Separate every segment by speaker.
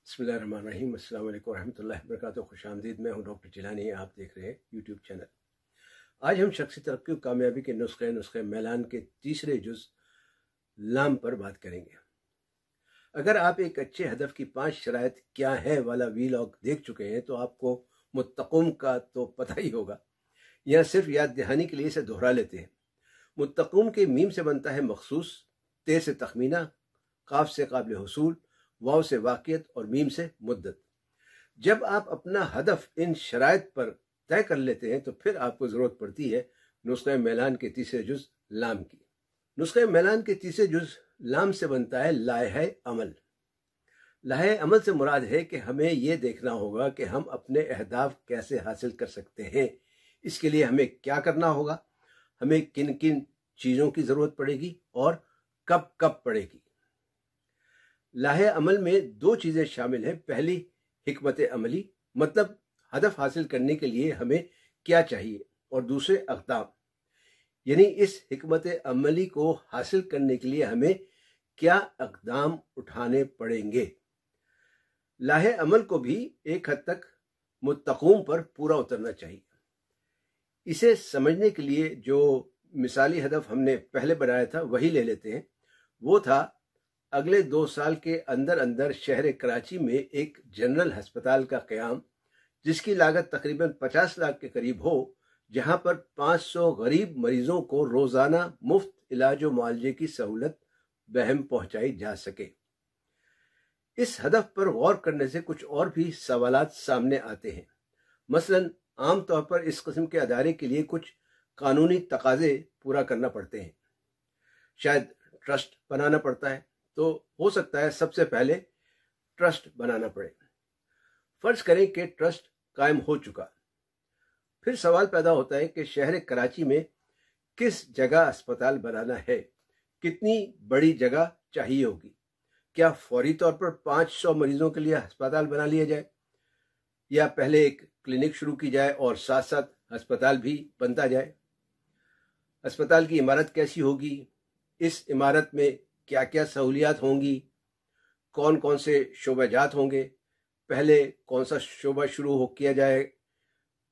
Speaker 1: बिस्मिल्लाहिर्रहमानिर्रहीम। अस्सलाम वालेकुम रहमतुल्लाहि वबरकातुहू। खुश आमदीद। मैं हूँ डॉक्टर जिलानी। आप देख रहे हैं यूट्यूब चैनल। आज हम शख्सी तरक्की और कामयाबी के नुस्खे मैलान के तीसरे जुज लाम पर बात करेंगे। अगर आप एक अच्छे हदफ की 5 शराइत क्या है वाला वीलॉग देख चुके हैं तो आपको मुत्तक़ुम का तो पता ही होगा। यह सिर्फ याद दहानी के लिए इसे दोहरा लेते हैं। मुत्तक़ुम के मीम से बनता है मखसूस, ते से तखमीना, काफ से काबिल हुसूल, वाव से वाक़ियत और मीम से मुद्दत। जब आप अपना हदफ इन शराइत पर तय कर लेते हैं तो फिर आपको ज़रूरत पड़ती है नुस्खे मैलान के तीसरे जुज लाम की। नुस्खे मैलान के तीसरे जुज लाम से बनता है लाहे अमल। लाहे अमल से मुराद है कि हमें यह देखना होगा कि हम अपने अहदाफ कैसे हासिल कर सकते हैं। इसके लिए हमें क्या करना होगा, हमें किन किन चीज़ों की ज़रूरत पड़ेगी और कब कब पड़ेगी। लाहे अमल में 2 चीज़ें शामिल हैं। पहली हिकमत अमली, मतलब हदफ हासिल करने के लिए हमें क्या चाहिए, और दूसरे अक़दाम, यानी इस हिकमत अमली को हासिल करने के लिए हमें क्या अक़दाम उठाने पड़ेंगे। लाहे अमल को भी एक हद तक मुत्तक़ूम पर पूरा उतरना चाहिए। इसे समझने के लिए जो मिसाली हदफ हमने पहले बनाया था वही ले लेते हैं। वो था अगले 2 साल के अंदर अंदर शहर कराची में एक जनरल हस्पताल का क़याम, जिसकी लागत तकरीबन 50 लाख के करीब हो, जहां पर 500 गरीब मरीजों को रोज़ाना मुफ्त इलाज व मुआलजे की सहूलत बहम पहुंचाई जा सके। इस हदफ पर गौर करने से कुछ और भी सवालात सामने आते हैं। मसलन आम तौर पर इस किस्म के अदारे के लिए कुछ कानूनी तकाजे पूरा करना पड़ते हैं। शायद ट्रस्ट बनाना पड़ता है, तो हो सकता है सबसे पहले ट्रस्ट बनाना पड़े। फर्ज करें कि ट्रस्ट कायम हो चुका, फिर सवाल पैदा होता है कि शहर कराची में किस जगह अस्पताल बनाना है, कितनी बड़ी जगह चाहिए होगी। क्या फौरी तौर पर 500 मरीजों के लिए अस्पताल बना लिया जाए, या पहले एक क्लिनिक शुरू की जाए और साथ साथ अस्पताल भी बनता जाए। अस्पताल की इमारत कैसी होगी, इस इमारत में क्या क्या सहूलियात होंगी, कौन कौन से शोबाजात होंगे, पहले कौन सा शोबा शुरू किया जाए,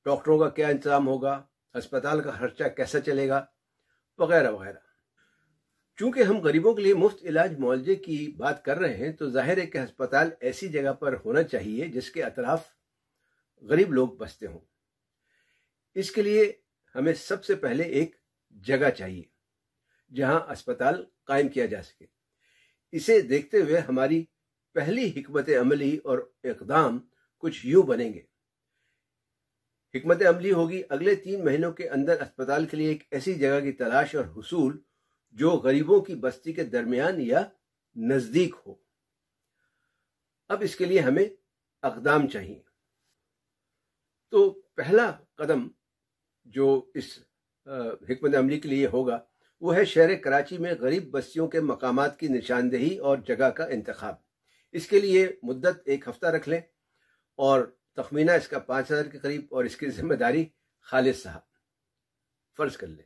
Speaker 1: डॉक्टरों का क्या इंतज़ाम होगा, अस्पताल का खर्चा कैसा चलेगा, वगैरह वगैरह। चूंकि हम गरीबों के लिए मुफ्त इलाज मुआलजे की बात कर रहे हैं तो जाहिर है कि अस्पताल ऐसी जगह पर होना चाहिए जिसके अतराफ गरीब लोग बसते हों। इसके लिए हमें सबसे पहले एक जगह चाहिए जहां अस्पताल कायम किया जा सके। इसे देखते हुए हमारी पहली हिकमत अमली और इक़दाम कुछ यूं बनेंगे। हिकमत अमली होगी अगले 3 महीनों के अंदर अस्पताल के लिए एक ऐसी जगह की तलाश और हुसूल जो गरीबों की बस्ती के दरमियान या नजदीक हो। अब इसके लिए हमें अक़दाम चाहिए। तो पहला कदम जो इस हिकमत अमली के लिए होगा वो है शहर कराची में गरीब बस्तियों के मकामात की निशानदेही और जगह का इंतखाब। इसके लिए मुद्दत 1 हफ्ता रख लें और तखमीना इसका 5000 के करीब, और इसकी जिम्मेदारी खालिद साहब फर्ज कर लें।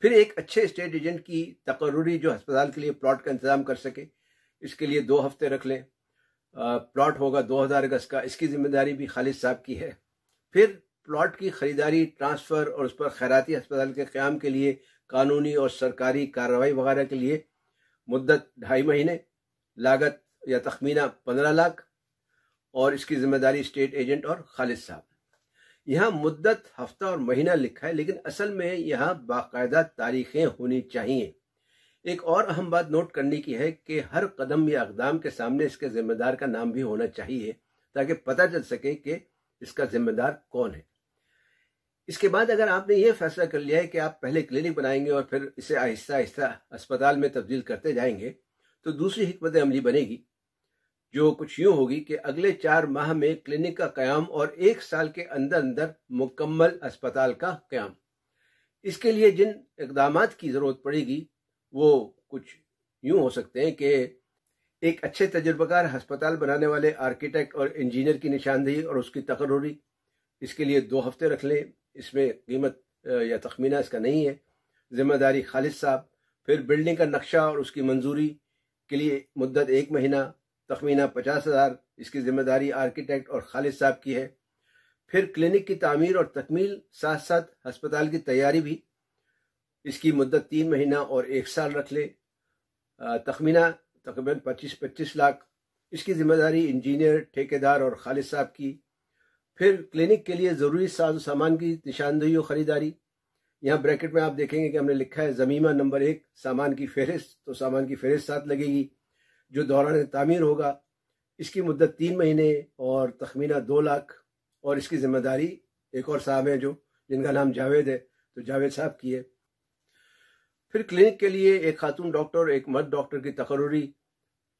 Speaker 1: फिर एक अच्छे स्टेट एजेंट की तकर्रुरी जो अस्पताल के लिए प्लॉट का इंतजाम कर सके, इसके लिए 2 हफ्ते रख लें। प्लॉट होगा 2000 गज का, इसकी जिम्मेदारी भी खालिद साहब की है। फिर प्लॉट की खरीदारी, ट्रांसफ़र और उस पर खैराती अस्पताल के क़याम के लिए कानूनी और सरकारी कार्रवाई वगैरह के लिए मुद्दत 2.5 महीने, लागत या तखमीना 15 लाख, और इसकी जिम्मेदारी स्टेट एजेंट और खालिद साहब। यहाँ मुद्दत, हफ्ता और महीना लिखा है, लेकिन असल में यहाँ बाकायदा तारीखें होनी चाहिए। एक और अहम बात नोट करने की है कि हर कदम या इक़दाम के सामने इसके जिम्मेदार का नाम भी होना चाहिए ताकि पता चल सके कि इसका जिम्मेदार कौन है। इसके बाद अगर आपने ये फैसला कर लिया है कि आप पहले क्लिनिक बनाएंगे और फिर इसे आहिस्ता आहिस्ता अस्पताल में तब्दील करते जाएंगे, तो दूसरी हिकमत अमली बनेगी जो कुछ यूं होगी कि अगले 4 माह में क्लिनिक का क़याम और 1 साल के अंदर अंदर मुकम्मल अस्पताल का क़याम। इसके लिए जिन इक़दामात की ज़रूरत पड़ेगी वो कुछ यूं हो सकते हैं कि एक अच्छे तजुर्बेकार अस्पताल बनाने वाले आर्किटेक्ट और इंजीनियर की निशानदेही और उसकी तकर्रुरी, इसके लिए 2 हफ्ते रख लें। इसमें कीमत या तखमीना इसका नहीं है, जिम्मेदारी खालिद साहब। फिर बिल्डिंग का नक्शा और उसकी मंजूरी के लिए मुद्दत 1 महीना, تخمینہ 50,000، اس کی ذمہ داری آرکیٹیکٹ اور خالد صاحب کی ہے۔ پھر کلینک کی تعمیر اور تکمیل، ساتھ ساتھ ہسپتال کی تیاری بھی، اس کی مدت 3 مہینہ اور 1 سال رکھ لے، تخمینہ تقریباً 25 لاکھ، اس کی ذمہ داری انجینئر، ٹھیکیدار اور خالد صاحب کی۔ پھر کلینک کے لیے ضروری ساز و سامان کی نشاندہی و خریداری، یہاں بریکٹ میں آپ دیکھیں گے کہ ہم نے لکھا ہے ضمیمہ نمبر 1 سامان کی فہرست، تو سامان کی فہرست ساتھ لگے گی جو دوران تعمیر ہوگا، اس کی مدت 3 مہینے اور تخمینہ 2 لاکھ، اور اس کی ذمہ داری ایک اور صاحب ہیں جن کا نام جاوید ہے، تو جاوید صاحب کی ہے۔ پھر کلینک کے لیے ایک خاتون ڈاکٹر اور ایک مرد ڈاکٹر کی تقرری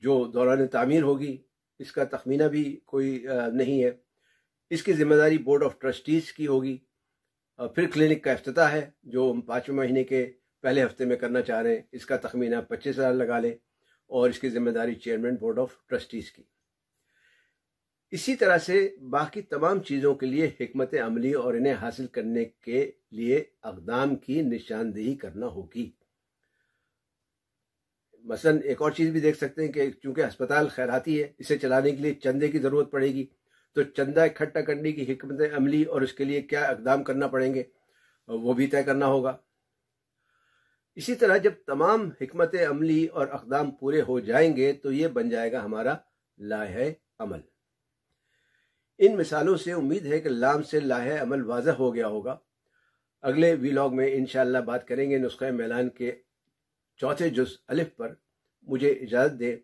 Speaker 1: جو دوران تعمیر ہوگی، اس کا تخمینہ بھی کوئی نہیں ہے، اس کی ذمہ داری بورڈ آف ٹرسٹیز کی ہوگی۔ پھر کلینک کا افتتاح ہے جو 5ویں مہینے کے پہلے ہفتے میں کرنا چاہ رہے ہیں، اس کا تخمینہ 25,000 لگا لیں، اور اس کی ذمہ داری چیئرمین بورڈ آف ٹرسٹیز کی۔ اسی طرح سے باقی تمام چیزوں کے لیے حکمت عملی اور انہیں حاصل کرنے کے لیے اقدام کی نشاندہی کرنا ہوگی۔ مثلا ایک اور چیز بھی دیکھ سکتے ہیں کہ چونکہ ہسپتال خیراتی ہے، اسے چلانے کے لیے چندے کی ضرورت پڑے گی، تو چندہ اکٹھا کرنے کی حکمت عملی اور اس کے لیے کیا اقدام کرنا پڑیں گے وہ بھی طے کرنا ہوگا۔ اسی طرح جب تمام حکمت عملی اور اقدام پورے ہو جائیں گے تو یہ بن جائے گا ہمارا لائحہ عمل۔ ان مثالوں سے امید ہے کہ لام سے لائحہ عمل واضح ہو گیا ہوگا۔ اگلے ویلاگ میں انشاءاللہ بات کریں گے نسخہ میلان کے 4تھے جز الف پر۔ مجھے اجازت دیں،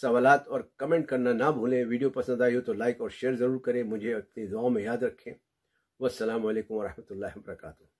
Speaker 1: سوالات اور کمنٹ کرنا نہ بھولیں۔ ویڈیو پسند آئی ہو تو لائک اور شیئر ضرور کریں۔ مجھے اپنی دعاؤں میں یاد رکھیں۔ والسلام علیکم ورحمۃ اللہ وبرکاتہ۔